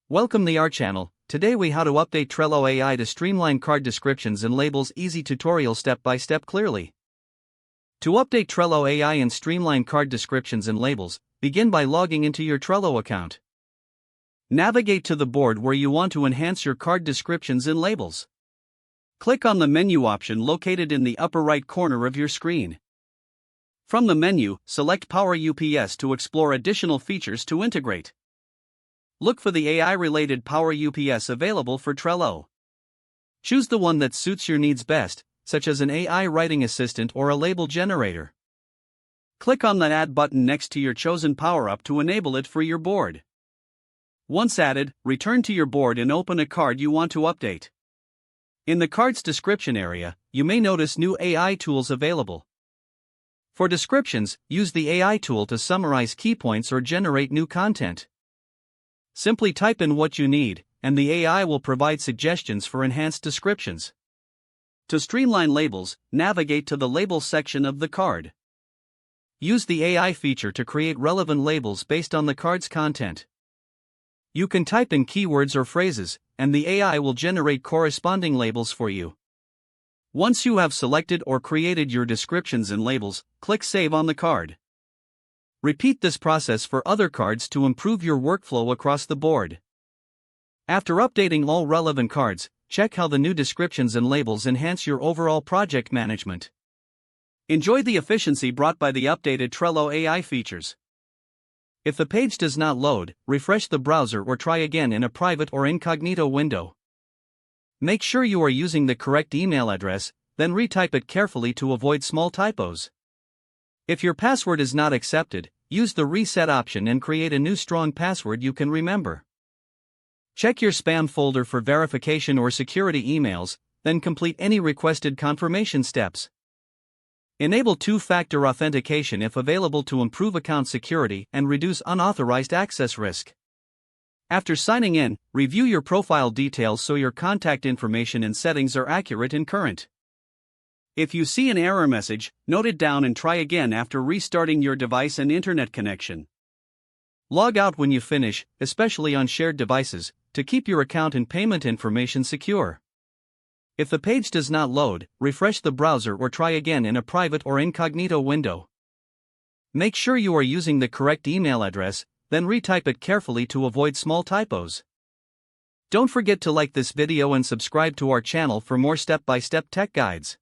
Welcome to our channel. Today we how to update Trello AI to streamline card descriptions and labels. Easy tutorial step by step clearly. To update Trello AI and streamline card descriptions and labels, begin by logging into your Trello account. Navigate to the board where you want to enhance your card descriptions and labels. Click on the menu option located in the upper right corner of your screen. From the menu, select Power UPS to explore additional features to integrate. Look for the AI-related Power UPS available for Trello. Choose the one that suits your needs best, such as an AI writing assistant or a label generator. Click on the Add button next to your chosen power-up to enable it for your board. Once added, return to your board and open a card you want to update. In the card's description area, you may notice new AI tools available. For descriptions, use the AI tool to summarize key points or generate new content. Simply type in what you need, and the AI will provide suggestions for enhanced descriptions. To streamline labels, navigate to the Labels section of the card. Use the AI feature to create relevant labels based on the card's content. You can type in keywords or phrases, and the AI will generate corresponding labels for you. Once you have selected or created your descriptions and labels, click Save on the card. Repeat this process for other cards to improve your workflow across the board. After updating all relevant cards, check how the new descriptions and labels enhance your overall project management. Enjoy the efficiency brought by the updated Trello AI features. If the page does not load, refresh the browser or try again in a private or incognito window. Make sure you are using the correct email address, then retype it carefully to avoid small typos. If your password is not accepted, use the reset option and create a new strong password you can remember. Check your spam folder for verification or security emails, then complete any requested confirmation steps. Enable two-factor authentication if available to improve account security and reduce unauthorized access risk. After signing in, review your profile details so your contact information and settings are accurate and current. If you see an error message, note it down and try again after restarting your device and internet connection. Log out when you finish, especially on shared devices, to keep your account and payment information secure. If the page does not load, refresh the browser or try again in a private or incognito window. Make sure you are using the correct email address, then retype it carefully to avoid small typos. Don't forget to like this video and subscribe to our channel for more step-by-step tech guides.